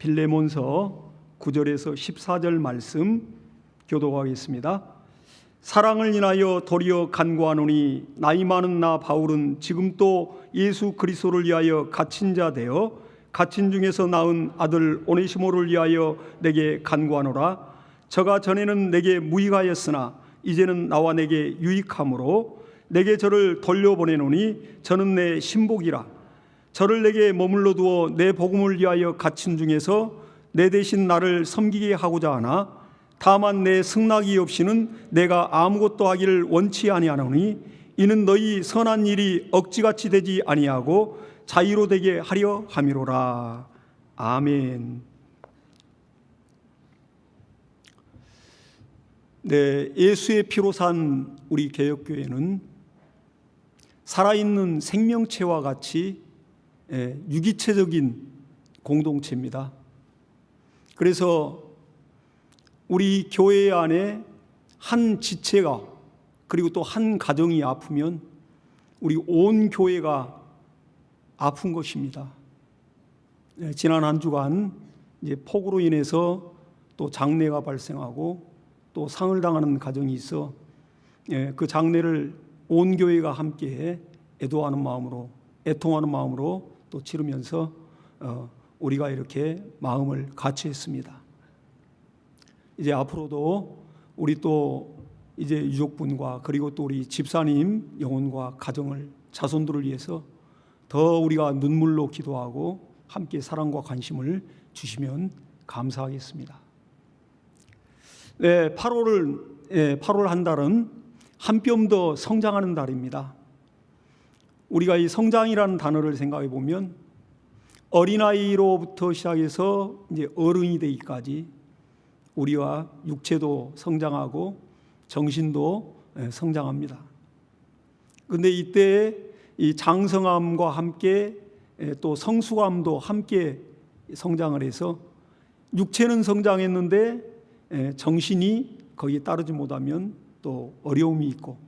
빌레몬서 9절에서 14절 말씀 교독하겠습니다. 사랑을 인하여 도리어 간구하노니 나이 많은 나 바울은 지금 또 예수 그리스도를 위하여 갇힌 자 되어 갇힌 중에서 낳은 아들 오네시모를 위하여 내게 간구하노라. 저가 전에는 내게 무익하였으나 이제는 나와 내게 유익함으로 내게 저를 돌려보내노니 저는 내 신복이라. 저를 내게 머물러 두어 내 복음을 위하여 갇힌 중에서 내 대신 나를 섬기게 하고자 하나 다만 내 승낙이 없이는 내가 아무것도 하기를 원치 아니하노니 이는 너희 선한 일이 억지같이 되지 아니하고 자유로 되게 하려 함이로라. 아멘. 네, 예수의 피로 산 우리 개혁교회는 살아있는 생명체와 같이 유기체적인 공동체입니다. 그래서 우리 교회 안에 한 지체가 그리고 또 한 가정이 아프면 우리 온 교회가 아픈 것입니다. 지난 한 주간 이제 폭우로 인해서 또 장례가 발생하고 또 상을 당하는 가정이 있어 그 장례를 온 교회가 함께 애통하는 마음으로 또 치르면서 우리가 이렇게 마음을 같이 했습니다. 이제 앞으로도 우리 또 이제 유족분과 그리고 또 우리 집사님 영혼과 가정을 자손들을 위해서 더 우리가 눈물로 기도하고 함께 사랑과 관심을 주시면 감사하겠습니다. 네, 8월 한 달은 한 뼘 더 성장하는 달입니다. 우리가 이 성장이라는 단어를 생각해 보면 어린아이로부터 시작해서 이제 어른이 되기까지 우리와 육체도 성장하고 정신도 성장합니다. 그런데 이때 이 장성함과 함께 또 성숙함도 함께 성장을 해서 육체는 성장했는데 정신이 거기에 따르지 못하면 또 어려움이 있고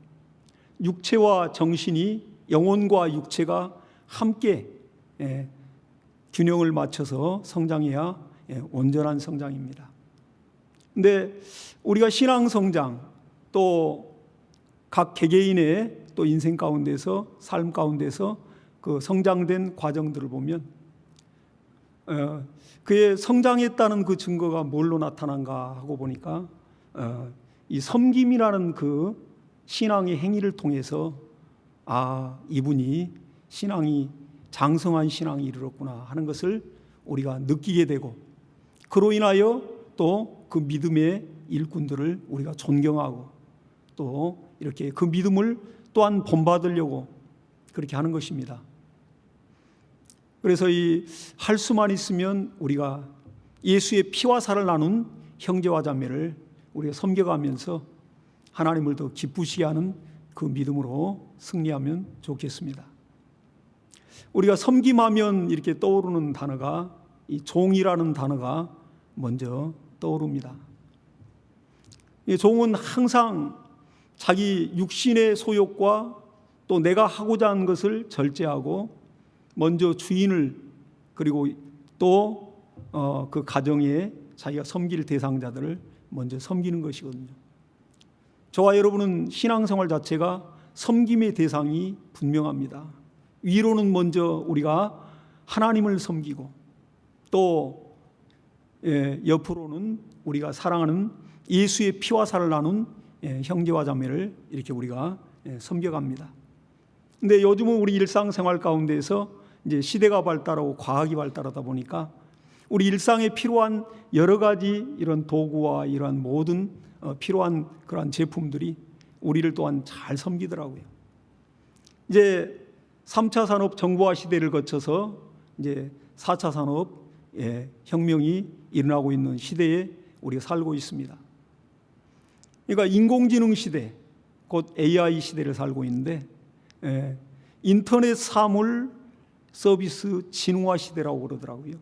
육체와 정신이 영혼과 육체가 함께 균형을 맞춰서 성장해야 온전한 성장입니다. 근데 우리가 신앙 성장 또 각 개개인의 또 인생 가운데서 삶 가운데서 그 성장된 과정들을 보면 그의 성장했다는 그 증거가 뭘로 나타난가 하고 보니까 이 섬김이라는 그 신앙의 행위를 통해서 이분이 신앙이 장성한 신앙이 이르렀구나 하는 것을 우리가 느끼게 되고 그로 인하여 또 그 믿음의 일꾼들을 우리가 존경하고 또 이렇게 그 믿음을 또한 본받으려고 그렇게 하는 것입니다. 그래서 이 할 수만 있으면 우리가 예수의 피와 살을 나눈 형제와 자매를 우리가 섬겨가면서 하나님을 더 기쁘시게 하는 그 믿음으로 승리하면 좋겠습니다. 우리가 섬김하면 이렇게 떠오르는 단어가 이 종이라는 단어가 먼저 떠오릅니다. 이 종은 항상 자기 육신의 소욕과 또 내가 하고자 하는 것을 절제하고 먼저 주인을 그리고 또 그 가정에 자기가 섬길 대상자들을 먼저 섬기는 것이거든요. 저와 여러분은 신앙생활 자체가 섬김의 대상이 분명합니다. 위로는 먼저 우리가 하나님을 섬기고 또 옆으로는 우리가 사랑하는 예수의 피와 살을 나눈 형제와 자매를 이렇게 우리가 섬겨갑니다. 근데 요즘은 우리 일상생활 가운데서 이제 시대가 발달하고 과학이 발달하다 보니까 우리 일상에 필요한 여러 가지 이런 도구와 이러한 모든 필요한 그러한 제품들이 우리를 또한 잘 섬기더라고요. 이제 3차 산업 정보화 시대를 거쳐서 이제 4차 산업 혁명이 일어나고 있는 시대에 우리가 살고 있습니다. 그러니까 인공지능 시대, 곧 AI 시대를 살고 있는데 인터넷 사물 서비스 진화 시대라고 그러더라고요.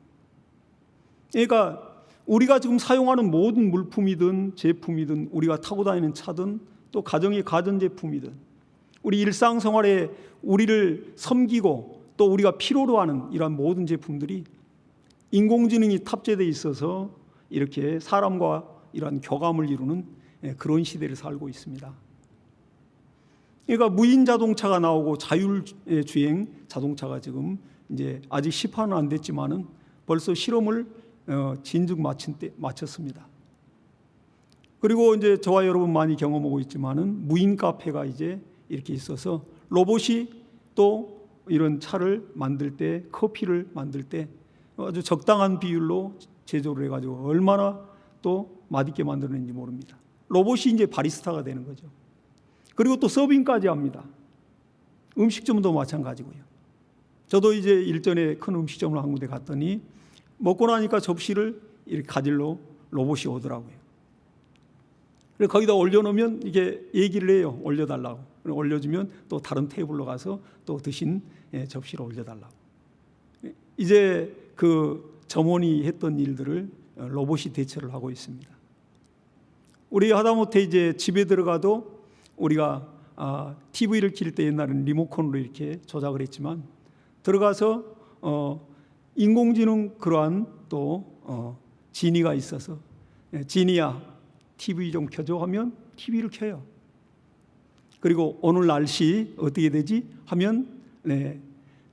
그러니까 우리가 지금 사용하는 모든 물품이든 제품이든 우리가 타고 다니는 차든 또 가정의 가전제품이든 우리 일상생활에 우리를 섬기고 또 우리가 필요로 하는 이러한 모든 제품들이 인공지능이 탑재되어 있어서 이렇게 사람과 이러한 교감을 이루는 그런 시대를 살고 있습니다. 그러니까 무인 자동차가 나오고 자율주행 자동차가 지금 이제 아직 시판은 안 됐지만은 벌써 실험을 진즉 마쳤습니다. 그리고 이제 저와 여러분 많이 경험하고 있지만은 무인 카페가 이제 이렇게 있어서 로봇이 또 이런 차를 만들 때, 커피를 만들 때 아주 적당한 비율로 제조를 해가지고 얼마나 또 맛있게 만드는지 모릅니다. 로봇이 이제 바리스타가 되는 거죠. 그리고 또 서빙까지 합니다. 음식점도 마찬가지고요. 저도 이제 일전에 큰 음식점을 한 군데 갔더니 먹고 나니까 접시를 이렇게 가지러 로봇이 오더라고요. 그래서 거기다 올려놓으면 이게 얘기를 해요. 올려달라고. 올려주면 또 다른 테이블로 가서 또 드신 접시를 올려달라고. 이제 그 점원이 했던 일들을 로봇이 대체를 하고 있습니다. 우리 하다못해 이제 집에 들어가도 우리가 TV를 킬 때 옛날에는 리모컨으로 이렇게 조작을 했지만 들어가서 인공지능 그러한 또 지니가 있어서 지니야 TV 좀 켜줘 하면 TV를 켜요. 그리고 오늘 날씨 어떻게 되지 하면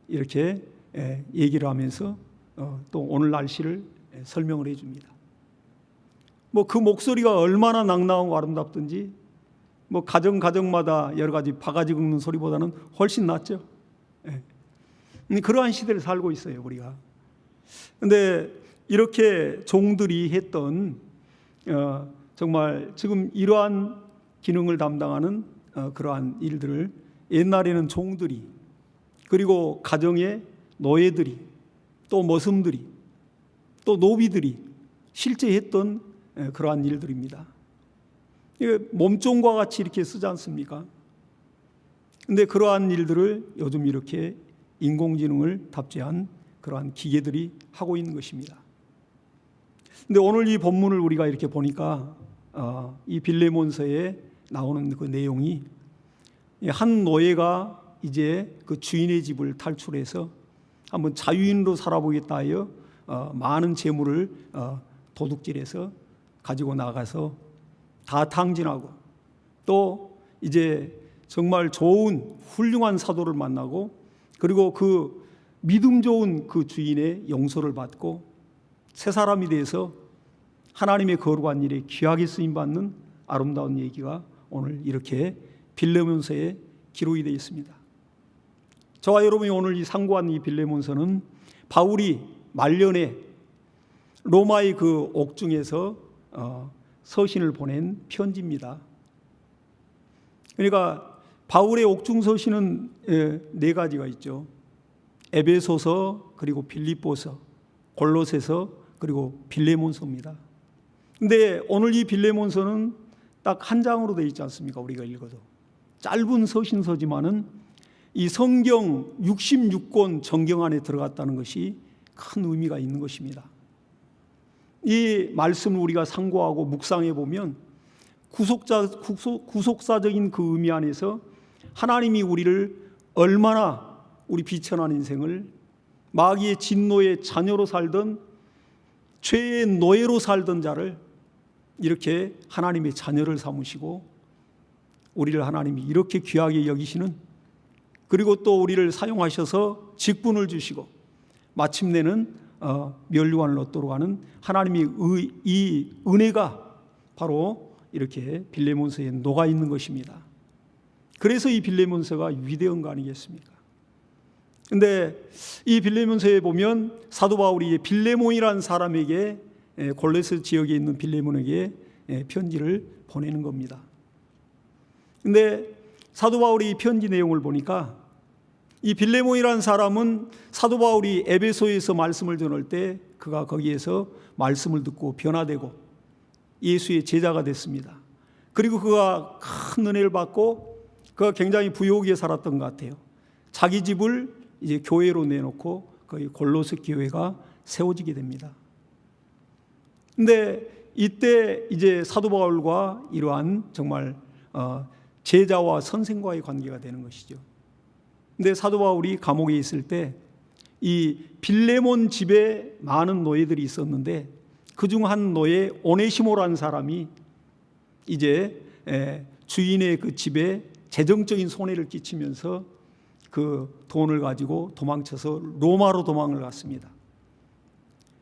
이렇게 얘기를 하면서 또 오늘 날씨를 설명을 해줍니다. 뭐 그 목소리가 얼마나 낭낭하고 아름답든지 뭐 가정마다 여러 가지 바가지 긁는 소리보다는 훨씬 낫죠. 그러한 시대를 살고 있어요, 우리가. 근데 이렇게 종들이 했던 정말 지금 이러한 기능을 담당하는 그러한 일들을 옛날에는 종들이, 그리고 가정의 노예들이, 또 머슴들이, 또 노비들이 실제 했던 그러한 일들입니다. 몸종과 같이 이렇게 쓰지 않습니까? 근데 그러한 일들을 요즘 이렇게 인공지능을 탑재한 그러한 기계들이 하고 있는 것입니다. 근데 오늘 이 본문을 우리가 이렇게 보니까 이 빌레몬서에 나오는 그 내용이 한 노예가 이제 그 주인의 집을 탈출해서 한번 자유인으로 살아보겠다 하여 많은 재물을 도둑질해서 가지고 나가서 다 탕진하고 또 이제 정말 좋은 훌륭한 사도를 만나고 그리고 그 믿음 좋은 그 주인의 용서를 받고 새 사람이 돼서 하나님의 거룩한 일에 귀하게 쓰임받는 아름다운 얘기가 오늘 이렇게 빌레몬서에 기록이 되어 있습니다. 저와 여러분이 오늘 이 상고한 이 빌레몬서는 바울이 말년에 로마의 그 옥중에서 서신을 보낸 편지입니다. 그러니까 바울의 옥중 서신은 네 가지가 있죠. 에베소서, 그리고 빌립보서, 골로새서, 그리고 빌레몬서입니다. 근데 오늘 이 빌레몬서는 딱 한 장으로 되어 있지 않습니까? 우리가 읽어도 짧은 서신서지만은 이 성경 66권 정경 안에 들어갔다는 것이 큰 의미가 있는 것입니다. 이 말씀을 우리가 상고하고 묵상해 보면 구속사적인 그 의미 안에서 하나님이 우리를 얼마나 우리 비천한 인생을 마귀의 진노의 자녀로 살던 죄의 노예로 살던 자를 이렇게 하나님의 자녀를 삼으시고 우리를 하나님이 이렇게 귀하게 여기시는, 그리고 또 우리를 사용하셔서 직분을 주시고 마침내는 면류관을 얻도록 하는 하나님의 이 은혜가 바로 이렇게 빌레몬서에 녹아 있는 것입니다. 그래서 이 빌레몬서가 위대한 거 아니겠습니까? 근데 이 빌레몬서에 보면 사도 바울이 빌레몬이라는 사람에게, 골로새 지역에 있는 빌레몬에게 편지를 보내는 겁니다. 근데 사도 바울이 이 편지 내용을 보니까 이 빌레몬이라는 사람은 사도 바울이 에베소에서 말씀을 전할 때 그가 거기에서 말씀을 듣고 변화되고 예수의 제자가 됐습니다. 그리고 그가 큰 은혜를 받고 그가 굉장히 부유하게 살았던 것 같아요. 자기 집을 이제 교회로 내놓고 거기 골로새 교회가 세워지게 됩니다. 근데 이때 이제 사도 바울과 이러한 정말 제자와 선생과의 관계가 되는 것이죠. 근데 사도 바울이 감옥에 있을 때 이 빌레몬 집에 많은 노예들이 있었는데 그중 한 노예 오네시모라는 사람이 이제 주인의 그 집에 재정적인 손해를 끼치면서 그 돈을 가지고 도망쳐서 로마로 도망을 갔습니다.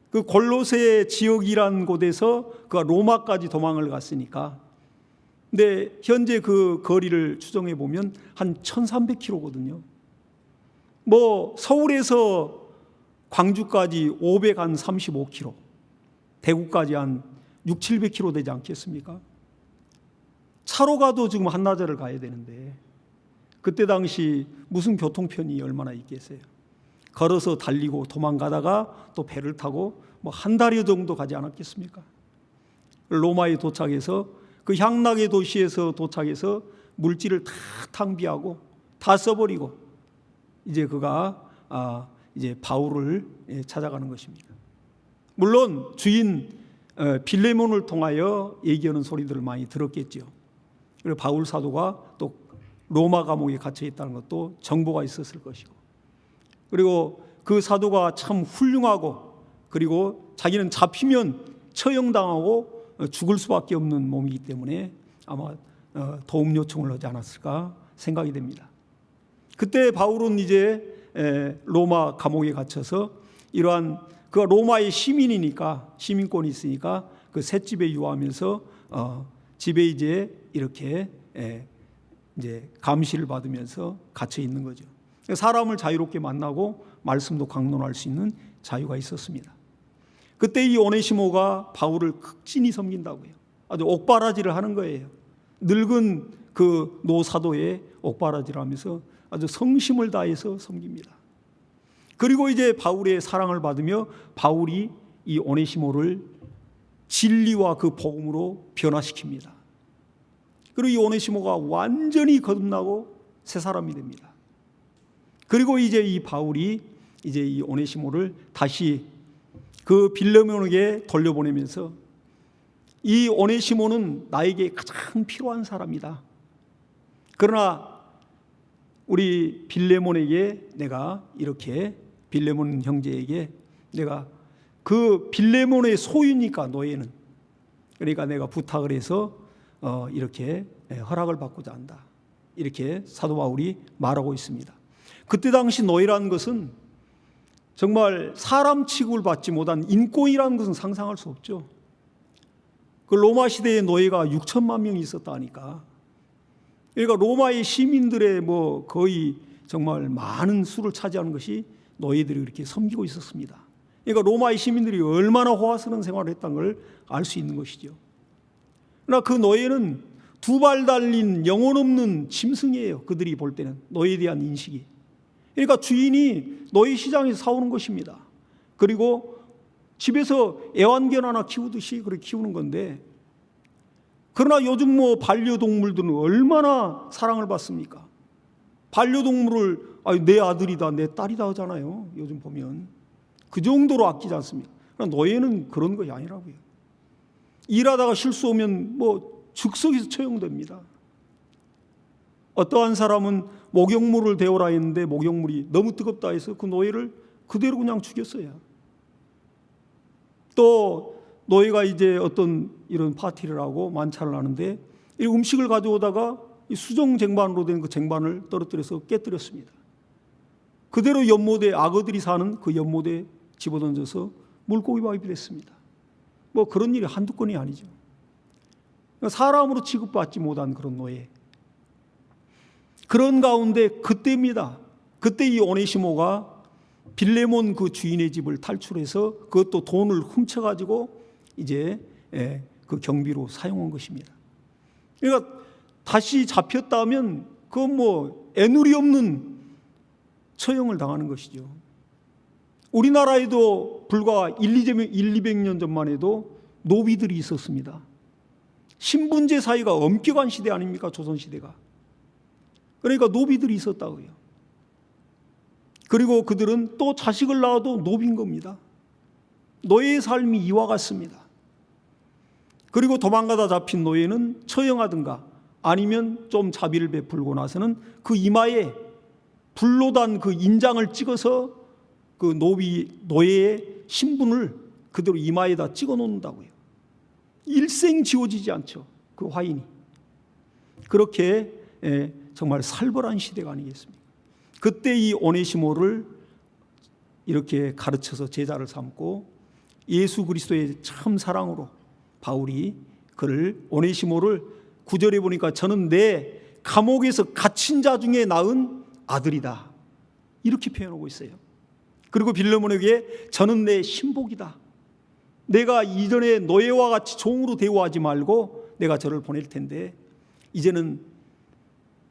그 골로새 지역이란 곳에서 그 로마까지 도망을 갔으니까, 근데 현재 그 거리를 추정해 보면 한 1300km거든요. 뭐 서울에서 광주까지 535km, 대구까지 한 600-700km 되지 않겠습니까? 차로 가도 지금 한나절을 가야 되는데 그때 당시 무슨 교통편이 얼마나 있겠어요. 걸어서 달리고 도망가다가 또 배를 타고 뭐 한 달여 정도 가지 않았겠습니까? 로마에 도착해서 그 향락의 도시에서 도착해서 물질을 다 탕비하고 다 써버리고 이제 그가 이제 바울을 찾아가는 것입니다. 물론 주인 빌레몬을 통하여 얘기하는 소리들을 많이 들었겠죠. 그리고 바울 사도가 또 로마 감옥에 갇혀 있다는 것도 정보가 있었을 것이고, 그리고 그 사도가 참 훌륭하고, 그리고 자기는 잡히면 처형당하고 죽을 수밖에 없는 몸이기 때문에 아마 도움 요청을 하지 않았을까 생각이 됩니다. 그때 바울은 이제 로마 감옥에 갇혀서 이러한 그 로마의 시민이니까, 시민권이 있으니까 그 셋집에 유하면서 집에 이제 이렇게 이제 감시를 받으면서 갇혀 있는 거죠. 사람을 자유롭게 만나고 말씀도 강론할 수 있는 자유가 있었습니다. 그때 이 오네시모가 바울을 극진히 섬긴다고요. 아주 옥바라지를 하는 거예요. 늙은 그 노사도의 옥바라지를 하면서 아주 성심을 다해서 섬깁니다. 그리고 이제 바울의 사랑을 받으며 바울이 이 오네시모를 진리와 그 복음으로 변화시킵니다. 그리고 이 오네시모가 완전히 거듭나고 새 사람이 됩니다. 그리고 이제 이 바울이 이제 이 오네시모를 다시 그 빌레몬에게 돌려보내면서 이 오네시모는 나에게 가장 필요한 사람이다. 그러나 우리 빌레몬에게 내가 이렇게 빌레몬 형제에게 내가 그 빌레몬의 소유니까 노예는, 그러니까 내가 부탁을 해서 이렇게 허락을 받고자 한다. 이렇게 사도 바울이 말하고 있습니다. 그때 당시 노예라는 것은 정말 사람 취급을 받지 못한 인권이라는 것은 상상할 수 없죠. 그 로마 시대의 노예가 6천만 명이 있었다 하니까, 그러니까 로마의 시민들의 뭐 거의 정말 많은 수를 차지하는 것이 노예들이 이렇게 섬기고 있었습니다. 그러니까 로마의 시민들이 얼마나 호화스러운 생활을 했다는 걸 알 수 있는 것이죠. 그러나 그 노예는 두 발 달린 영혼 없는 짐승이에요. 그들이 볼 때는 노예에 대한 인식이. 그러니까 주인이 노예 시장에서 사오는 것입니다. 그리고 집에서 애완견 하나 키우듯이 그렇게 키우는 건데, 그러나 요즘 뭐 반려동물들은 얼마나 사랑을 받습니까? 반려동물을 내 아들이다, 내 딸이다 하잖아요. 요즘 보면 그 정도로 아끼지 않습니까? 그러나 노예는 그런 것이 아니라고요. 일하다가 실수 오면 뭐 즉석에서 처형됩니다. 어떠한 사람은 목욕물을 데우라 했는데 목욕물이 너무 뜨겁다 해서 그 노예를 그대로 그냥 죽였어요. 또 노예가 이제 어떤 이런 파티를 하고 만찬을 하는데 이 음식을 가져오다가 이 수정 쟁반으로 된 그 쟁반을 떨어뜨려서 깨뜨렸습니다. 그대로 연못에, 악어들이 사는 그 연못에 집어던져서 물고기밥이 됐습니다. 뭐 그런 일이 한두 건이 아니죠. 사람으로 취급받지 못한 그런 노예. 그런 가운데 그때입니다. 그때 이 오네시모가 빌레몬 그 주인의 집을 탈출해서 그것도 돈을 훔쳐가지고 이제 그 경비로 사용한 것입니다. 그러니까 다시 잡혔다면 그건 뭐 애누리 없는 처형을 당하는 것이죠. 우리나라에도 불과 200년 전만 해도 노비들이 있었습니다. 신분제 사회가 엄격한 시대 아닙니까? 조선시대가. 그러니까 노비들이 있었다고요. 그리고 그들은 또 자식을 낳아도 노비인 겁니다. 노예의 삶이 이와 같습니다. 그리고 도망가다 잡힌 노예는 처형하든가 아니면 좀 자비를 베풀고 나서는 그 이마에 불로 단 그 인장을 찍어서 그 노예의 신분을 그대로 이마에다 찍어 놓는다고요. 일생 지워지지 않죠. 그 화인이. 그렇게 정말 살벌한 시대가 아니겠습니까? 그때 이 오네시모를 이렇게 가르쳐서 제자를 삼고 예수 그리스도의 참 사랑으로 바울이 그를 오네시모를 9절에 보니까 저는 내 감옥에서 갇힌 자 중에 낳은 아들이다. 이렇게 표현하고 있어요. 그리고 빌레몬에게 저는 내 신복이다. 내가 이전에 노예와 같이 종으로 대우하지 말고 내가 저를 보낼 텐데 이제는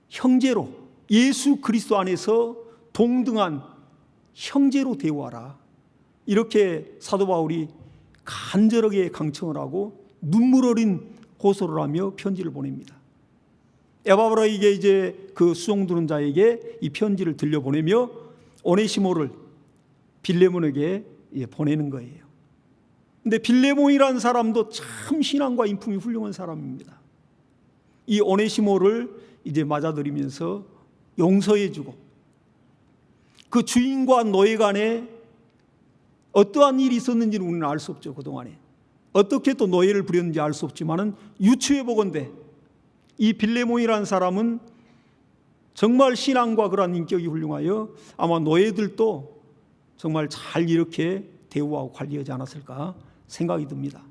형제로 예수 그리스도 안에서 동등한 형제로 대우하라. 이렇게 사도 바울이 간절하게 강청을 하고 눈물 어린 호소를 하며 편지를 보냅니다. 에바브라에게 이제 그 수종드는 자에게 이 편지를 들려보내며 오네시모를 빌레몬에게 보내는 거예요. 근데 빌레몬이라는 사람도 참 신앙과 인품이 훌륭한 사람입니다. 이 오네시모를 이제 맞아들이면서 용서해주고 그 주인과 노예 간에 어떠한 일이 있었는지는 우리는 알 수 없죠. 그동안에 어떻게 또 노예를 부렸는지 알 수 없지만은 유추해 보건대 이 빌레몬이라는 사람은 정말 신앙과 그러한 인격이 훌륭하여 아마 노예들도 정말 잘 이렇게 대우하고 관리하지 않았을까 생각이 듭니다.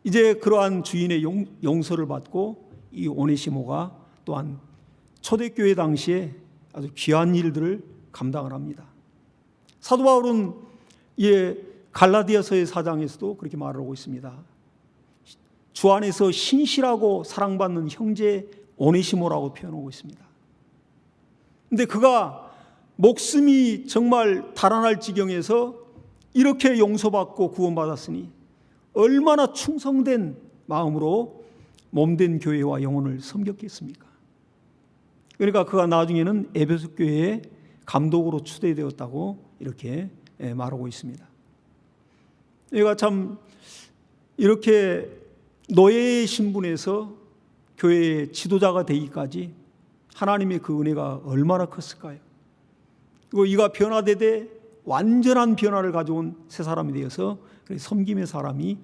이제 그러한 주인의 용서를 받고 이 오네시모가 또한 초대교회 당시에 아주 귀한 일들을 감당을 합니다. 사도 바울은 갈라디아서의 4장에서도 그렇게 말하고 있습니다. 주 안에서 신실하고 사랑받는 형제 오네시모라고 표현하고 있습니다. 근데 그가 목숨이 정말 달아날 지경에서 이렇게 용서받고 구원받았으니 얼마나 충성된 마음으로 몸된 교회와 영혼을 섬겼겠습니까? 그러니까 그가 나중에는 에베소 교회의 감독으로 추대되었다고 이렇게 말하고 있습니다. 얘가 참 이렇게 노예의 신분에서 교회의 지도자가 되기까지 하나님의 그 은혜가 얼마나 컸을까요? 그리고 이가 변화되되 완전한 변화를 가져온 새 사람이 되어서 섬김의 사람이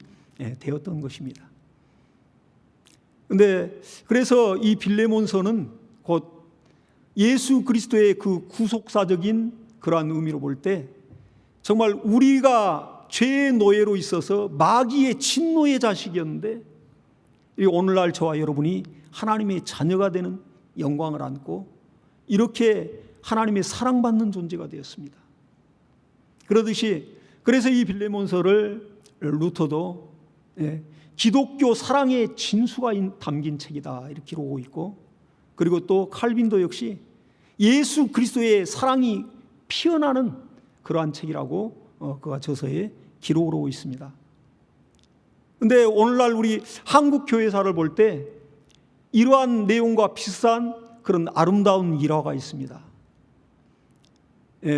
되었던 것입니다. 그런데 그래서 이 빌레몬서는 곧 예수 그리스도의 그 구속사적인 그러한 의미로 볼 때 정말 우리가 죄의 노예로 있어서 마귀의 친노의 자식이었는데 오늘날 저와 여러분이 하나님의 자녀가 되는 영광을 안고 이렇게 하나님의 사랑받는 존재가 되었습니다. 그러듯이 그래서 이 빌레몬서를 루터도 기독교 사랑의 진수가 담긴 책이다 이렇게 기록하고 있고, 그리고 또 칼빈도 역시 예수 그리스도의 사랑이 피어나는 그러한 책이라고 그가 저서에 기록을 하고 있습니다. 그런데 오늘날 우리 한국 교회사를 볼 때 이러한 내용과 비슷한 그런 아름다운 일화가 있습니다.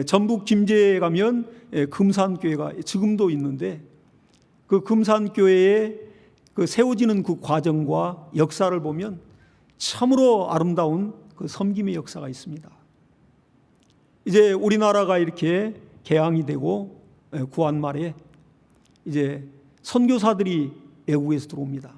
전북 김제에 가면 금산교회가 지금도 있는데 그 금산교회에 그 세워지는 그 과정과 역사를 보면 참으로 아름다운 그 섬김의 역사가 있습니다. 이제 우리나라가 이렇게 개항이 되고 구한 말에 이제 선교사들이 외국에서 들어옵니다.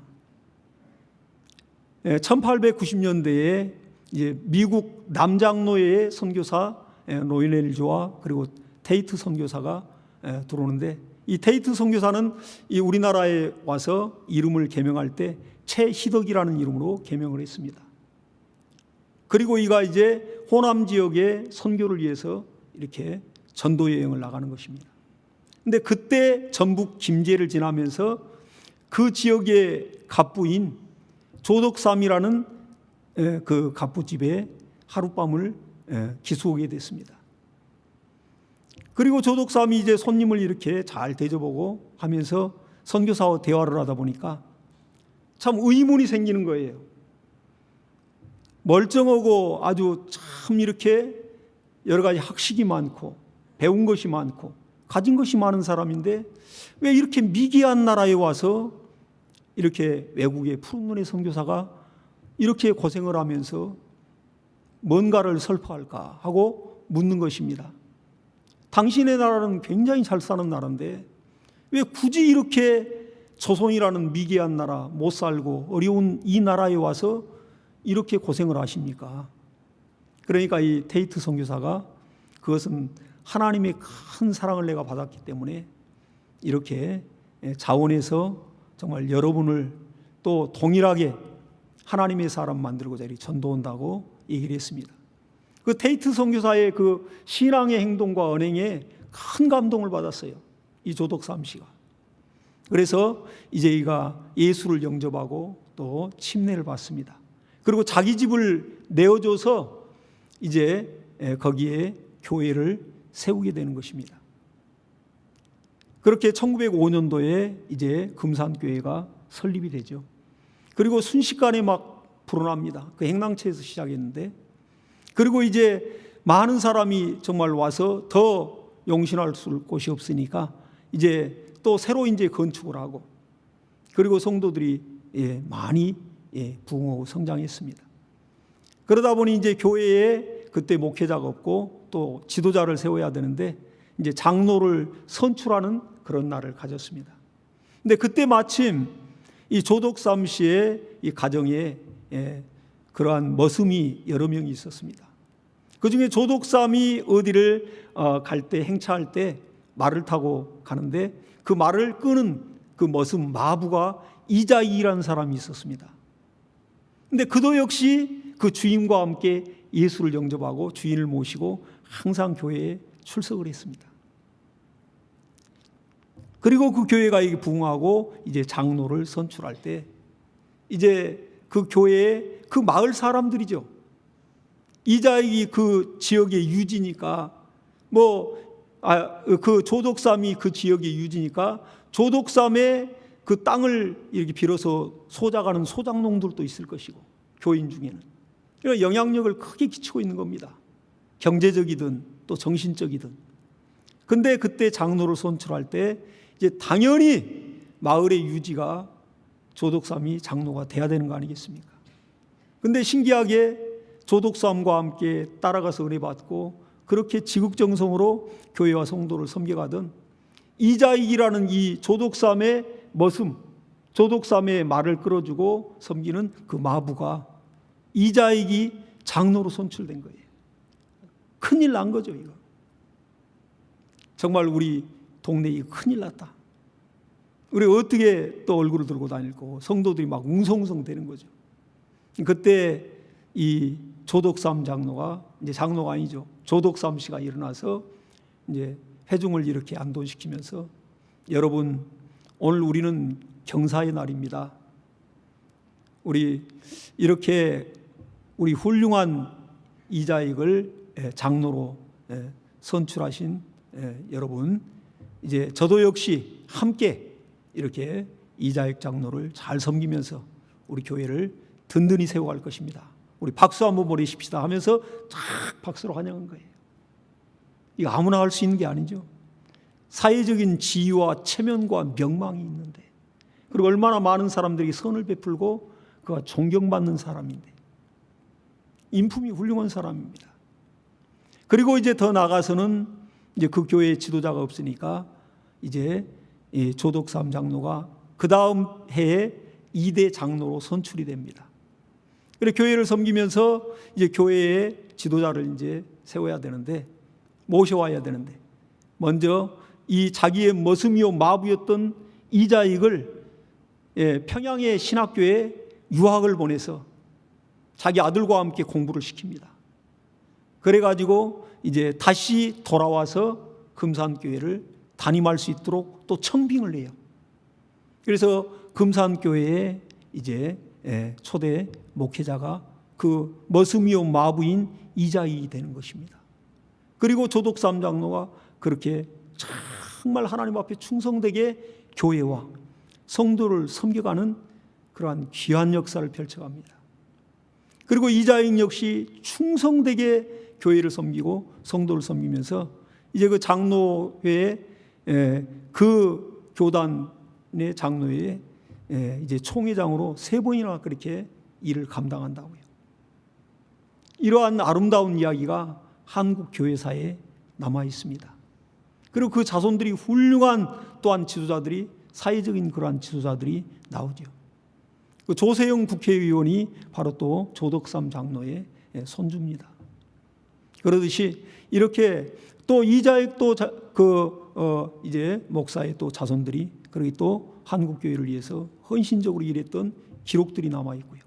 1890년대에 이제 미국 남장로의 선교사 노일렐주와 그리고 테이트 선교사가 들어오는데 이 테이트 선교사는 이 우리나라에 와서 이름을 개명할 때 최희덕이라는 이름으로 개명을 했습니다. 그리고 이가 이제 호남 지역의 선교를 위해서 이렇게 전도 여행을 나가는 것입니다. 근데 그때 전북 김제를 지나면서 그 지역의 갑부인 조덕삼이라는 그 갑부집에 하룻밤을 기숙하게 됐습니다. 그리고 조덕삼이 이제 손님을 이렇게 잘 대접하고 하면서 선교사와 대화를 하다 보니까 참 의문이 생기는 거예요. 멀쩡하고 아주 참 이렇게 여러 가지 학식이 많고 배운 것이 많고 가진 것이 많은 사람인데 왜 이렇게 미개한 나라에 와서 이렇게 외국의 푸른 눈의 선교사가 이렇게 고생을 하면서 뭔가를 설파할까 하고 묻는 것입니다. 당신의 나라는 굉장히 잘 사는 나라인데 왜 굳이 이렇게 조선이라는 미개한 나라, 못 살고 어려운 이 나라에 와서 이렇게 고생을 하십니까? 그러니까 이 테이트 선교사가 그것은 하나님의 큰 사랑을 내가 받았기 때문에 이렇게 자원해서 정말 여러분을 또 동일하게 하나님의 사람 만들고자 이렇게 전도한다고 얘기를 했습니다. 그 테이트 선교사의 그 신앙의 행동과 언행에 큰 감동을 받았어요, 이 조덕삼 씨가. 그래서 이제 이가 예수를 영접하고 또 침례를 받습니다. 그리고 자기 집을 내어줘서 이제 거기에 교회를 세우게 되는 것입니다. 그렇게 1905년도에 이제 금산교회가 설립이 되죠. 그리고 순식간에 막 불어납니다. 그 행랑채에서 시작했는데, 그리고 이제 많은 사람이 정말 와서 더 용신할 곳이 없으니까 이제 또 새로 이제 건축을 하고, 그리고 성도들이 많이 부흥하고 성장했습니다. 그러다 보니 이제 교회에 그때 목회자가 없고 또 지도자를 세워야 되는데 이제 장로를 선출하는 그런 날을 가졌습니다. 근데 그때 마침 이 조덕삼 씨의 이 가정에 그러한 머슴이 여러 명이 있었습니다. 그 중에 조덕삼이 어디를 갈 때, 행차할 때 말을 타고 가는데 그 말을 끄는 그 머슴 마부가 이자이라는 사람이 있었습니다. 근데 그도 역시 그 주인과 함께 예수를 영접하고 주인을 모시고 항상 교회에 출석을 했습니다. 그리고 그 교회가 부흥하고 이제 장로를 선출할 때 이제 그 교회에 그 마을 사람들이죠. 이자익이 그 지역의 유지니까 그 조덕삼이 그 지역의 유지니까 조덕삼의 그 땅을 이렇게 빌어서 소작하는 소작농들도 있을 것이고 교인 중에는 그러니까 영향력을 크게 끼치고 있는 겁니다. 경제적이든 또 정신적이든. 근데 그때 장로를 선출할 때 이제 당연히 마을의 유지가 조덕삼이 장로가 돼야 되는 거 아니겠습니까? 근데 신기하게 조덕삼과 함께 따라가서 은혜 받고 그렇게 지극정성으로 교회와 성도를 섬겨가던 이자익이라는 이 조덕삼의 머슴, 조덕삼의 말을 끌어주고 섬기는 그 마부가 이자익이 장로로 선출된 거예요. 큰일 난 거죠, 이거. 정말 우리 동네에 큰일 났다. 우리 어떻게 또 얼굴을 들고 다닐고 성도들이 막 웅성웅성 되는 거죠. 그때 이 조덕삼 장로가 이제 장로가 아니죠. 조덕삼 씨가 일어나서 이제 회중을 이렇게 안도시키면서 여러분 오늘 우리는 경사의 날입니다. 우리 이렇게 우리 훌륭한 이자익을 장로로 선출하신 여러분 이제 저도 역시 함께 이렇게 이자익 장로를 잘 섬기면서 우리 교회를 든든히 세워갈 것입니다. 우리 박수 한번 보내십시다 하면서 쫙 박수로 환영한 거예요. 이거 아무나 할 수 있는 게 아니죠. 사회적인 지위와 체면과 명망이 있는데 그리고 얼마나 많은 사람들이 선을 베풀고 그가 존경받는 사람인데 인품이 훌륭한 사람입니다. 그리고 이제 더 나아가서는 이제 그 교회에 지도자가 없으니까 이제 이 조덕삼 장로가 그 다음 해에 2대 장로로 선출이 됩니다. 그래서 교회를 섬기면서 이제 교회의 지도자를 이제 세워야 되는데 모셔와야 되는데 먼저 이 자기의 머슴이요 마부였던 이자익을 평양의 신학교에 유학을 보내서 자기 아들과 함께 공부를 시킵니다. 그래가지고 이제 다시 돌아와서 금산교회를 담임할 수 있도록 또 청빙을 해요. 그래서 금산교회에 이제 초대 목회자가 그 머슴이요 마부인 이자익이 되는 것입니다. 그리고 조덕삼 장로가 그렇게 정말 하나님 앞에 충성되게 교회와 성도를 섬겨가는 그러한 귀한 역사를 펼쳐갑니다. 그리고 이자익 역시 충성되게 교회를 섬기고 성도를 섬기면서 이제 그 장로회에 그 교단의 장로회에 이제 총회장으로 3번이나 그렇게 일을 감당한다고요. 이러한 아름다운 이야기가 한국 교회사에 남아 있습니다. 그리고 그 자손들이 훌륭한 또한 지도자들이, 사회적인 그러한 지도자들이 나오죠. 그 조세영 국회의원이 바로 또 조덕삼 장로의 손주입니다. 그러듯이 이렇게 또 이자익 또 이제 목사의 또 자손들이 그렇게 또 한국교회를 위해서 헌신적으로 일했던 기록들이 남아 있고요.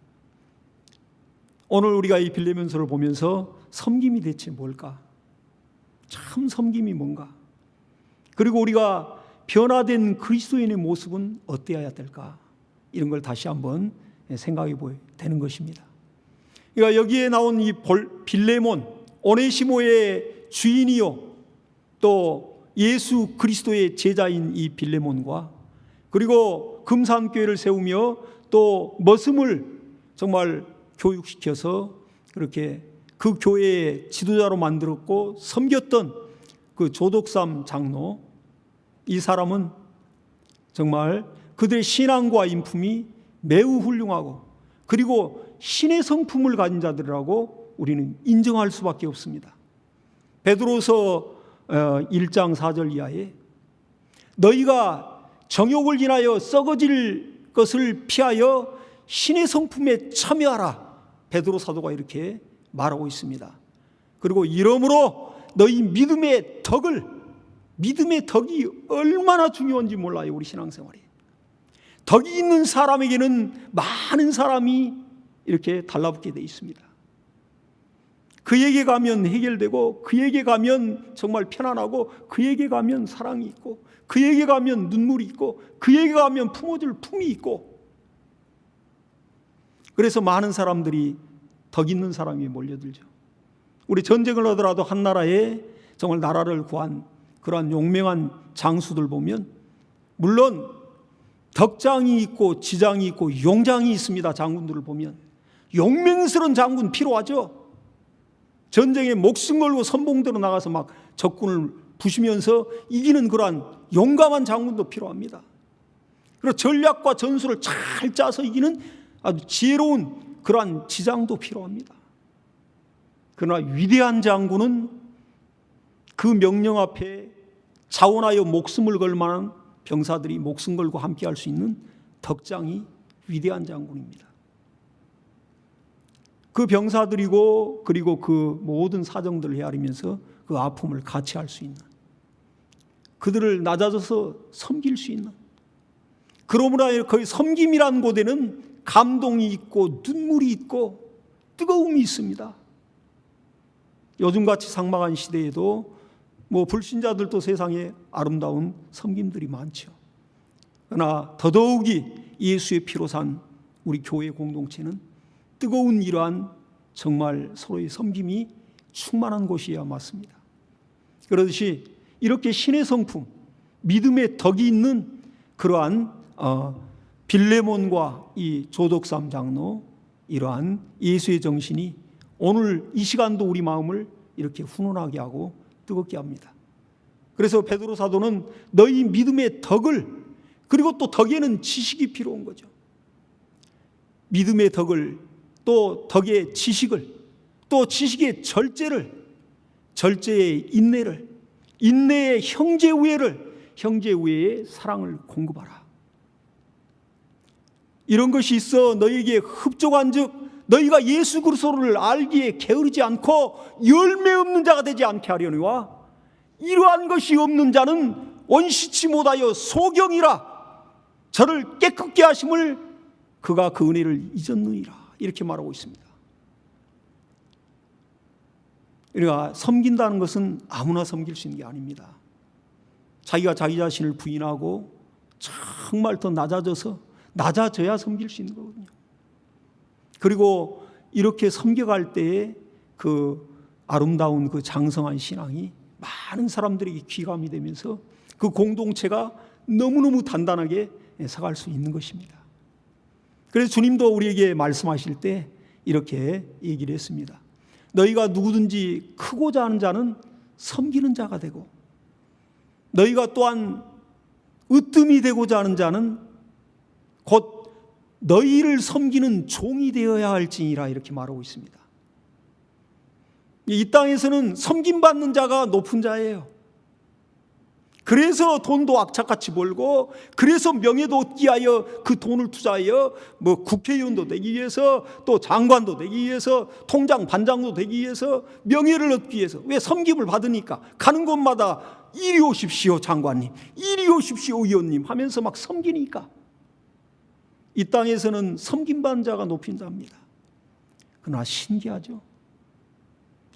오늘 우리가 이 빌레몬서를 보면서 섬김이 대체 뭘까? 참 섬김이 뭔가? 그리고 우리가 변화된 그리스도인의 모습은 어때야 될까? 이런 걸 다시 한번 생각해 보야 되는 것입니다. 그러니까 여기에 나온 이 빌레몬, 오네시모의 주인이요, 또 예수 그리스도의 제자인 이 빌레몬과, 그리고 금산교회를 세우며 또 머슴을 정말 교육시켜서 그렇게 그 교회의 지도자로 만들었고 섬겼던 그 조덕삼 장로, 이 사람은 정말 그들의 신앙과 인품이 매우 훌륭하고 그리고 신의 성품을 가진 자들이라고 우리는 인정할 수밖에 없습니다. 베드로서 1장 4절 이하에 너희가 정욕을 인하여 썩어질 것을 피하여 신의 성품에 참여하라, 베드로 사도가 이렇게 말하고 있습니다. 그리고 이러므로 너희 믿음의 덕이 얼마나 중요한지 몰라요. 우리 신앙생활에 덕이 있는 사람에게는 많은 사람이 이렇게 달라붙게 돼 있습니다. 그에게 가면 해결되고, 그에게 가면 정말 편안하고, 그에게 가면 사랑이 있고, 그에게 가면 눈물이 있고, 그에게 가면 품어줄 품이 있고, 그래서 많은 사람들이 덕 있는 사람이 몰려들죠. 우리 전쟁을 하더라도 한 나라에 정말 나라를 구한 그러한 용맹한 장수들 보면 물론 덕장이 있고 지장이 있고 용장이 있습니다. 장군들을 보면 용맹스러운 장군 필요하죠. 전쟁에 목숨 걸고 선봉대로 나가서 막 적군을 부시면서 이기는 그러한 용감한 장군도 필요합니다. 그리고 전략과 전술을 잘 짜서 이기는 아주 지혜로운 그러한 지장도 필요합니다. 그러나 위대한 장군은 그 명령 앞에 자원하여 목숨을 걸 만한 병사들이 목숨 걸고 함께 할 수 있는 덕장이 위대한 장군입니다. 그 병사들이고 그리고 그 모든 사정들을 헤아리면서 그 아픔을 같이 할 수 있는, 그들을 낮아져서 섬길 수 있는, 그러므로 거의 섬김이라는 곳에는 감동이 있고 눈물이 있고 뜨거움이 있습니다. 요즘같이 삭막한 시대에도 불신자들도 세상에 아름다운 섬김들이 많죠. 그러나 더더욱이 예수의 피로 산 우리 교회 공동체는 뜨거운 이러한 정말 서로의 섬김이 충만한 곳이어야 맞습니다. 그러듯이 이렇게 신의 성품, 믿음의 덕이 있는 그러한 빌레몬과 이 조덕삼 장로, 이러한 예수의 정신이 오늘 이 시간도 우리 마음을 이렇게 훈훈하게 하고 뜨겁게 합니다. 그래서 베드로 사도는 너희 믿음의 덕을, 그리고 또 덕에는 지식이 필요한 거죠. 믿음의 덕을, 또 덕의 지식을, 또 지식의 절제를, 절제의 인내를, 인내의 형제우애를, 형제우애의 사랑을 공급하라. 이런 것이 있어 너희에게 흡족한즉 너희가 예수 그리스도를 알기에 게으르지 않고 열매 없는 자가 되지 않게 하려니와 이러한 것이 없는 자는 원시치 못하여 소경이라 저를 깨끗게 하심을 그가 그 은혜를 잊었느니라, 이렇게 말하고 있습니다. 우리가 섬긴다는 것은 아무나 섬길 수 있는 게 아닙니다. 자기가 자기 자신을 부인하고 정말 더 낮아져야 섬길 수 있는 거거든요. 그리고 이렇게 섬겨갈 때에 그 아름다운 그 장성한 신앙이 많은 사람들에게 귀감이 되면서 그 공동체가 너무너무 단단하게 서갈 수 있는 것입니다. 그래서 주님도 우리에게 말씀하실 때 이렇게 얘기를 했습니다. 너희가 누구든지 크고자 하는 자는 섬기는 자가 되고, 너희가 또한 으뜸이 되고자 하는 자는 곧 너희를 섬기는 종이 되어야 할지니라, 이렇게 말하고 있습니다. 이 땅에서는 섬김받는 자가 높은 자예요. 그래서 돈도 악착같이 벌고, 그래서 명예도 얻기 위하여 그 돈을 투자하여 국회의원도 되기 위해서, 또 장관도 되기 위해서, 통장 반장도 되기 위해서, 명예를 얻기 위해서. 왜? 섬김을 받으니까. 가는 곳마다 이리 오십시오 장관님, 이리 오십시오 의원님 하면서 막 섬기니까. 이 땅에서는 섬김받는 자가 높인 자입니다. 그러나 신기하죠.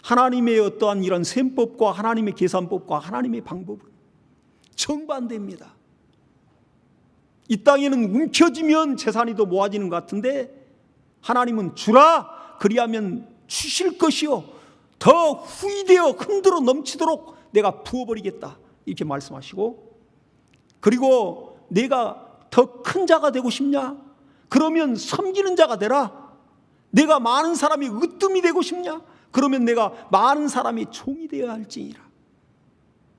하나님의 어떠한 이런 셈법과 하나님의 계산법과 하나님의 방법은 정반대입니다. 이 땅에는 움켜쥐면 재산이 더 모아지는 것 같은데, 하나님은 주라 그리하면 주실 것이요 더 후이되어 흔들어 넘치도록 내가 부어버리겠다, 이렇게 말씀하시고, 그리고 내가 더 큰 자가 되고 싶냐? 그러면 섬기는 자가 되라. 내가 많은 사람이 으뜸이 되고 싶냐? 그러면 내가 많은 사람이 종이 되어야 할지니라.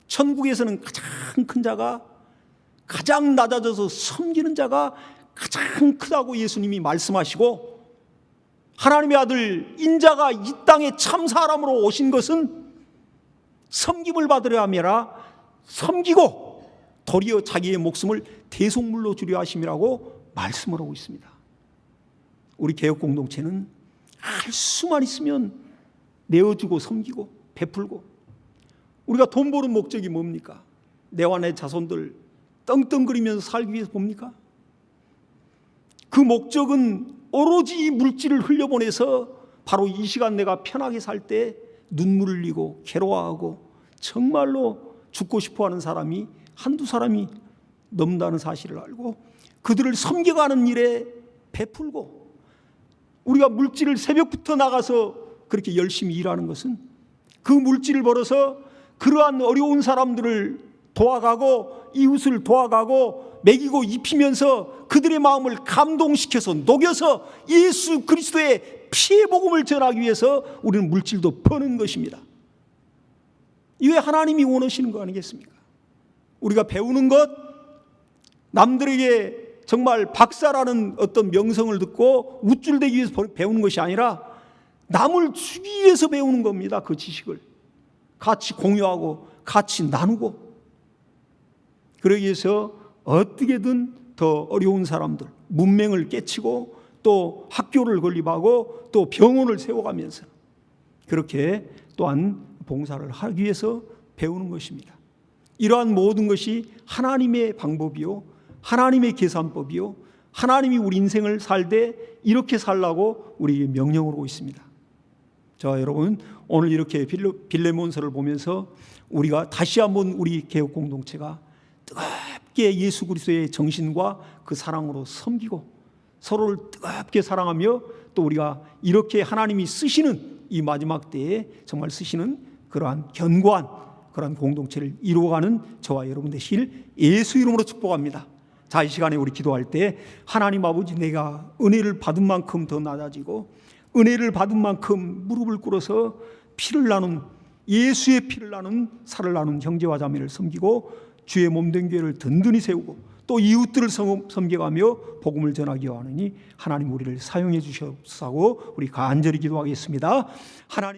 천국에서는 가장 큰 자가, 가장 낮아져서 섬기는 자가 가장 크다고 예수님이 말씀하시고, 하나님의 아들 인자가 이 땅에 참 사람으로 오신 것은 섬김을 받으려 함이라, 섬기고 도리어 자기의 목숨을 대속물로 주려 하심이라고 말씀을 하고 있습니다. 우리 개혁 공동체는 할 수만 있으면 내어주고 섬기고 베풀고, 우리가 돈 버는 목적이 뭡니까? 내와 내 자손들 떵떵거리면서 살기 위해서 봅니까? 그 목적은 오로지 이 물질을 흘려보내서 바로 이 시간 내가 편하게 살 때 눈물을 흘리고 괴로워하고 정말로 죽고 싶어하는 사람이 한두 사람이 넘는다는 사실을 알고 그들을 섬겨가는 일에 베풀고, 우리가 물질을 새벽부터 나가서 그렇게 열심히 일하는 것은 그 물질을 벌어서 그러한 어려운 사람들을 도와가고 이웃을 도와가고 먹이고 입히면서 그들의 마음을 감동시켜서 녹여서 예수 그리스도의 피의 복음을 전하기 위해서 우리는 물질도 버는 것입니다. 이게 하나님이 원하시는 거 아니겠습니까? 우리가 배우는 것, 남들에게 정말 박사라는 어떤 명성을 듣고 우쭐대기 위해서 배우는 것이 아니라 남을 주기 위해서 배우는 겁니다. 그 지식을 같이 공유하고 같이 나누고, 그러기 위해서 어떻게든 더 어려운 사람들 문맹을 깨치고 또 학교를 건립하고 또 병원을 세워가면서 그렇게 또한 봉사를 하기 위해서 배우는 것입니다. 이러한 모든 것이 하나님의 방법이요 하나님의 계산법이요 하나님이 우리 인생을 살 때 이렇게 살라고 우리에게 명령을 하고 있습니다. 자, 여러분, 오늘 이렇게 빌레몬서를 보면서 우리가 다시 한번 우리 개혁 공동체가 뜨겁게 예수 그리스도의 정신과 그 사랑으로 섬기고 서로를 뜨겁게 사랑하며, 또 우리가 이렇게 하나님이 쓰시는 이 마지막 때에 정말 쓰시는 그러한 견고한 그러한 공동체를 이루어가는 저와 여러분 되시길 예수 이름으로 축복합니다. 자, 이 시간에 우리 기도할 때 하나님 아버지, 내가 은혜를 받은 만큼 더 낮아지고 은혜를 받은 만큼 무릎을 꿇어서 피를 나눈, 예수의 피를 나눈 살을 나눈 형제와 자매를 섬기고 주의 몸된 교회를 든든히 세우고 또 이웃들을 섬겨가며 복음을 전하기 원하니 하나님 우리를 사용해 주시옵소서 하고 우리 간절히 기도하겠습니다. 하나님